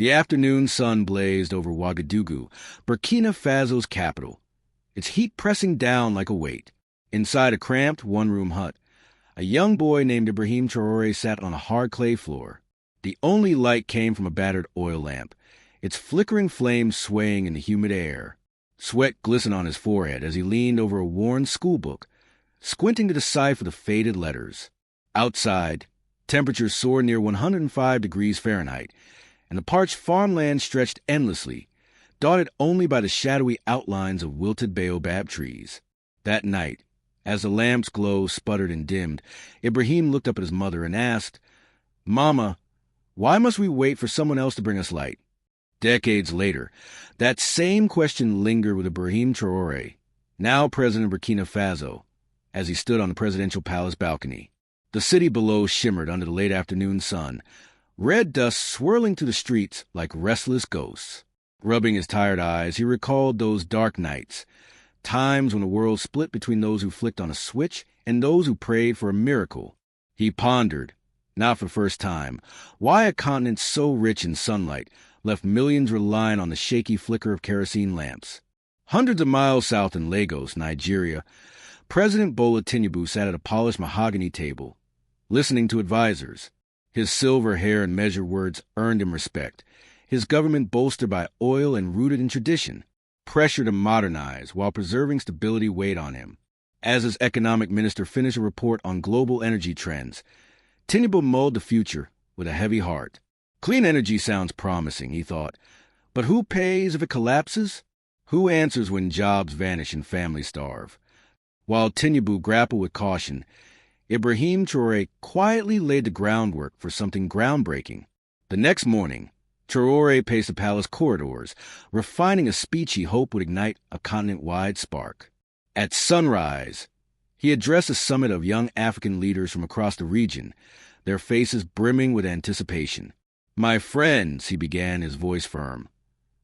The afternoon sun blazed over Ouagadougou, Burkina Faso's capital, its heat pressing down like a weight. Inside a cramped, one-room hut, a young boy named Ibrahim Traoré sat on a hard clay floor. The only light came from a battered oil lamp, its flickering flames swaying in the humid air. Sweat glistened on his forehead as he leaned over a worn schoolbook, squinting to decipher the faded letters. Outside, temperatures soared near 105 degrees Fahrenheit, and the parched farmland stretched endlessly, dotted only by the shadowy outlines of wilted baobab trees. That night, as the lamp's glow sputtered and dimmed, Ibrahim looked up at his mother and asked, "Mama, why must we wait for someone else to bring us light?" Decades later, that same question lingered with Ibrahim Traoré, now president of Burkina Faso, as he stood on the presidential palace balcony. The city below shimmered under the late afternoon sun, red dust swirling through the streets like restless ghosts. Rubbing his tired eyes, he recalled those dark nights, times when the world split between those who flicked on a switch and those who prayed for a miracle. He pondered, not for the first time, why a continent so rich in sunlight left millions relying on the shaky flicker of kerosene lamps. Hundreds of miles south in Lagos, Nigeria, President Bola Tinubu sat at a polished mahogany table, listening to advisors. His silver hair and measured words earned him respect, his government bolstered by oil and rooted in tradition. Pressure to modernize while preserving stability weighed on him. As his economic minister finished a report on global energy trends, Tinubu mulled the future with a heavy heart. Clean energy sounds promising, he thought, but who pays if it collapses? Who answers when jobs vanish and families starve? While Tinubu grappled with caution, Ibrahim Traoré quietly laid the groundwork for something groundbreaking. The next morning, Traoré paced the palace corridors, refining a speech he hoped would ignite a continent-wide spark. At sunrise, he addressed a summit of young African leaders from across the region, their faces brimming with anticipation. "My friends," he began, his voice firm,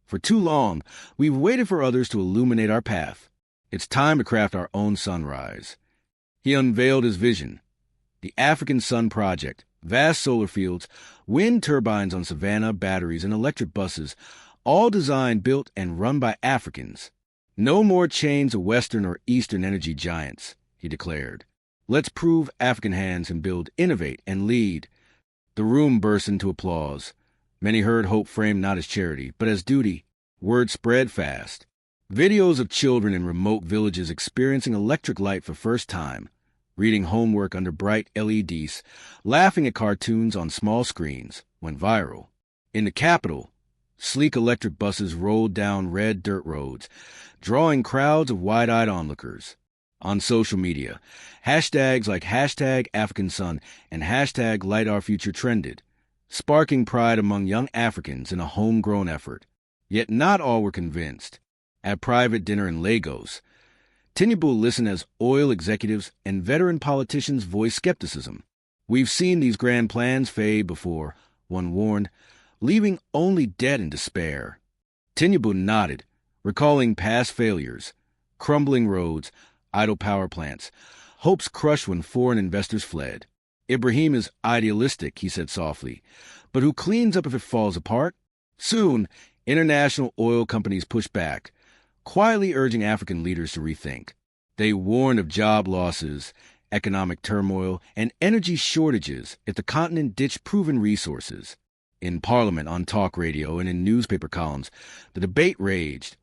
"for too long, we've waited for others to illuminate our path. It's time to craft our own sunrise." He unveiled his vision. The African Sun Project, vast solar fields, wind turbines on savanna, batteries, and electric buses, all designed, built, and run by Africans. "No more chains of Western or Eastern energy giants," he declared. "Let's prove African hands can build, innovate, and lead." The room burst into applause. Many heard hope framed not as charity, but as duty. Word spread fast. Videos of children in remote villages experiencing electric light for the first time, reading homework under bright LEDs, laughing at cartoons on small screens, went viral. In the capital, sleek electric buses rolled down red dirt roads, drawing crowds of wide-eyed onlookers. On social media, hashtags like #AfricanSun and #LightOurFuture trended, sparking pride among young Africans in a homegrown effort. Yet not all were convinced. At a private dinner in Lagos, Tinubu listened as oil executives and veteran politicians voiced skepticism. "We've seen these grand plans fade before," one warned, leaving only debt and despair. Tinubu nodded, recalling past failures, crumbling roads, idle power plants, hopes crushed when foreign investors fled. "Ibrahim is idealistic," he said softly, "but who cleans up if it falls apart?" Soon, international oil companies pushed back, quietly urging African leaders to rethink. They warned of job losses, economic turmoil, and energy shortages if the continent ditched proven resources. In Parliament, on talk radio, and in newspaper columns, the debate raged.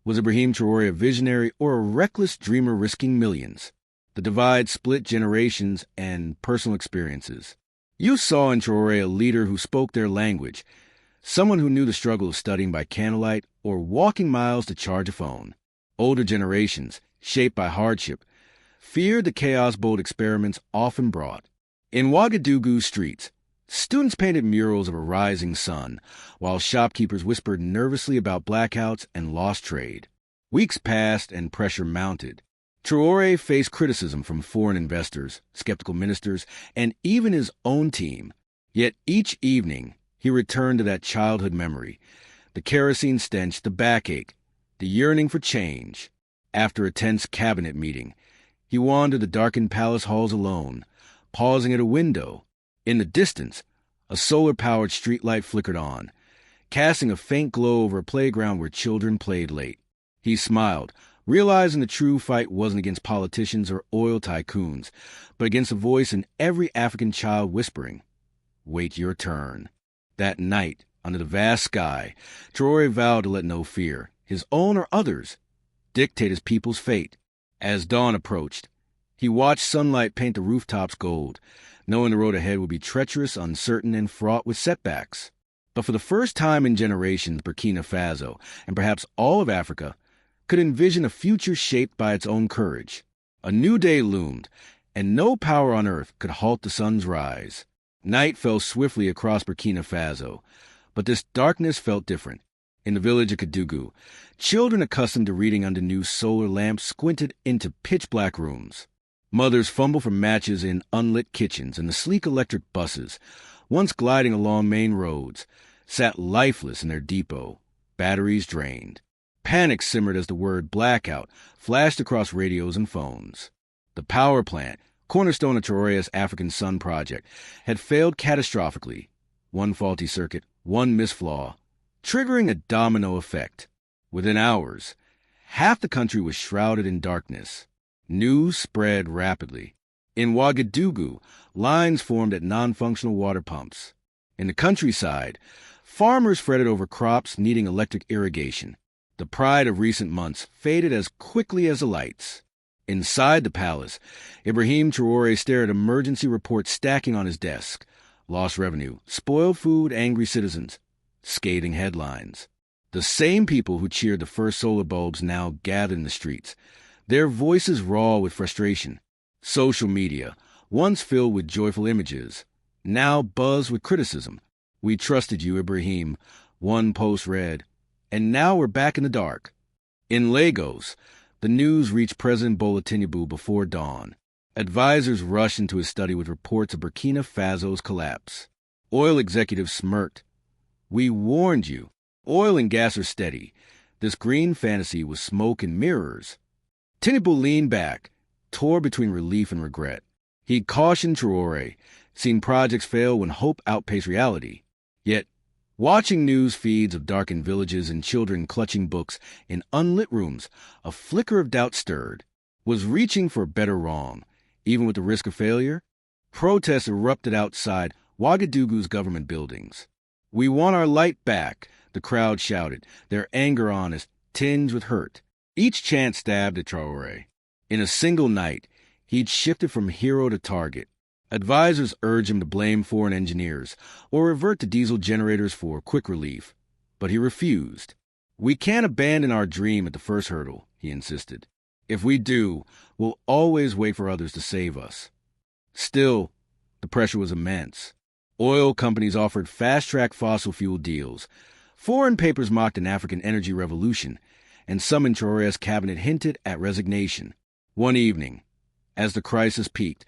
Was Ibrahim Traoré a visionary or a reckless dreamer risking millions? The divide split generations and personal experiences. You saw in Traoré a leader who spoke their language, someone who knew the struggle of studying by candlelight or walking miles to charge a phone. Older generations, shaped by hardship, feared the chaos bold experiments often brought. In Ouagadougou streets, students painted murals of a rising sun, while shopkeepers whispered nervously about blackouts and lost trade. Weeks passed and pressure mounted. Traoré faced criticism from foreign investors, skeptical ministers, and even his own team. Yet each evening, he returned to that childhood memory, the kerosene stench, the backache, the yearning for change. After a tense cabinet meeting, he wandered the darkened palace halls alone, pausing at a window. In the distance, a solar-powered streetlight flickered on, casting a faint glow over a playground where children played late. He smiled, realizing the true fight wasn't against politicians or oil tycoons, but against a voice in every African child whispering, "Wait your turn." That night, under the vast sky, Traore vowed to let no fear, his own or others, dictate his people's fate. As dawn approached, he watched sunlight paint the rooftops gold, knowing the road ahead would be treacherous, uncertain, and fraught with setbacks. But for the first time in generations, Burkina Faso, and perhaps all of Africa, could envision a future shaped by its own courage. A new day loomed, and no power on earth could halt the sun's rise. Night fell swiftly across Burkina Faso, but this darkness felt different. In the village of Kédougou, children accustomed to reading under new solar lamps squinted into pitch-black rooms. Mothers fumbled for matches in unlit kitchens, and the sleek electric buses, once gliding along main roads, sat lifeless in their depot, batteries drained. Panic simmered as the word blackout flashed across radios and phones. The power plant, cornerstone of Traore's African Sun project, had failed catastrophically. One faulty circuit, one missed flaw, triggering a domino effect. Within hours, half the country was shrouded in darkness. News spread rapidly. In Ouagadougou, lines formed at non-functional water pumps. In the countryside, farmers fretted over crops needing electric irrigation. The pride of recent months faded as quickly as the lights. Inside the palace, Ibrahim Traore stared at emergency reports stacking on his desk. Lost revenue, spoiled food, angry citizens, scathing headlines. The same people who cheered the first solar bulbs now gathered in the streets, their voices raw with frustration. Social media, once filled with joyful images, now buzzed with criticism. "We trusted you, Ibrahim," one post read, "and now we're back in the dark." In Lagos, the news reached President Bola Tinubu before dawn. Advisors rushed into his study with reports of Burkina Faso's collapse. Oil executives smirked. "We warned you. Oil and gas are steady. This green fantasy was smoke and mirrors." Tinubu leaned back, tore between relief and regret. He cautioned Traore, seen projects fail when hope outpaced reality. Yet, watching news feeds of darkened villages and children clutching books in unlit rooms, a flicker of doubt stirred. Was reaching for better wrong, even with the risk of failure? Protests erupted outside Ouagadougou's government buildings. "We want our light back," the crowd shouted, their anger honest, tinged with hurt. Each chant stabbed at Traore. In a single night, he'd shifted from hero to target. Advisors urged him to blame foreign engineers or revert to diesel generators for quick relief, but he refused. "We can't abandon our dream at the first hurdle," he insisted. "If we do, we'll always wait for others to save us." Still, the pressure was immense. Oil companies offered fast-track fossil fuel deals. Foreign papers mocked an African energy revolution, and some in Traore's cabinet hinted at resignation. One evening, as the crisis peaked,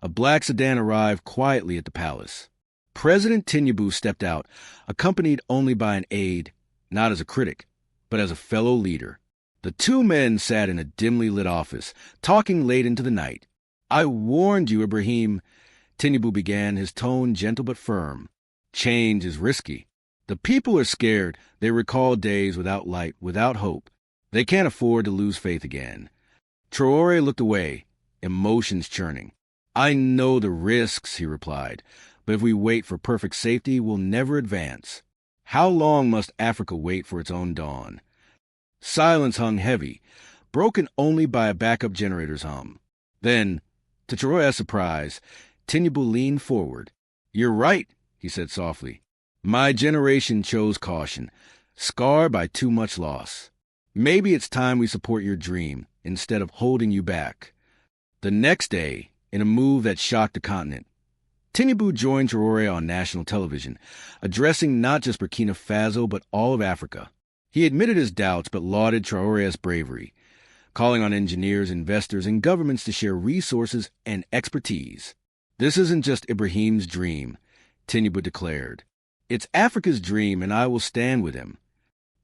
a black sedan arrived quietly at the palace. President Tinubu stepped out, accompanied only by an aide, not as a critic, but as a fellow leader. The two men sat in a dimly lit office, talking late into the night. "I warned you, Ibrahim," Tinubu began, his tone gentle but firm. "Change is risky. The people are scared. They recall days without light, without hope. They can't afford to lose faith again." Traore looked away, emotions churning. "I know the risks," he replied, "but if we wait for perfect safety, we'll never advance. How long must Africa wait for its own dawn?" Silence hung heavy, broken only by a backup generator's hum. Then, to Traore's surprise, Tinubu leaned forward. "You're right," he said softly. "My generation chose caution, scarred by too much loss. Maybe it's time we support your dream instead of holding you back." The next day, in a move that shocked the continent, Tinubu joined Traore on national television, addressing not just Burkina Faso but all of Africa. He admitted his doubts but lauded Traore's bravery, calling on engineers, investors, and governments to share resources and expertise. "This isn't just Ibrahim's dream," Tinubu declared. "It's Africa's dream, and I will stand with him."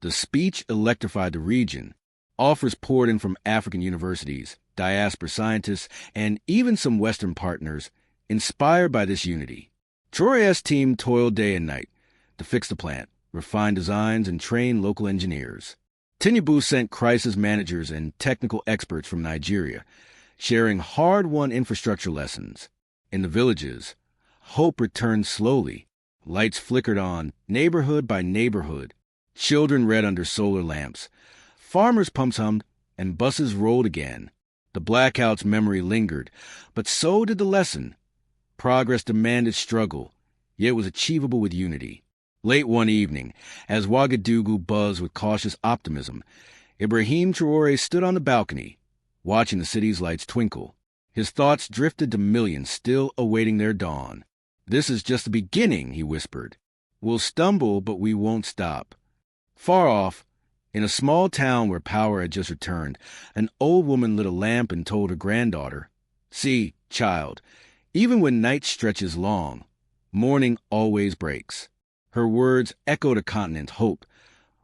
The speech electrified the region. Offers poured in from African universities, diaspora scientists, and even some Western partners, inspired by this unity. Traore's team toiled day and night to fix the plant, refine designs, and train local engineers. Tinubu sent crisis managers and technical experts from Nigeria, sharing hard-won infrastructure lessons. In the villages, hope returned slowly. Lights flickered on, neighborhood by neighborhood. Children read under solar lamps. Farmers' pumps hummed, and buses rolled again. The blackout's memory lingered, but so did the lesson. Progress demanded struggle, yet was achievable with unity. Late one evening, as Ouagadougou buzzed with cautious optimism, Ibrahim Traoré stood on the balcony, watching the city's lights twinkle. His thoughts drifted to millions still awaiting their dawn. "This is just the beginning," he whispered. "We'll stumble, but we won't stop." Far off, in a small town where power had just returned, an old woman lit a lamp and told her granddaughter, "See, child, even when night stretches long, morning always breaks." Her words echoed a continent's hope,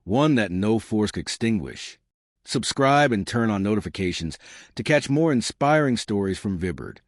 one that no force could extinguish. Subscribe and turn on notifications to catch more inspiring stories from Vibert.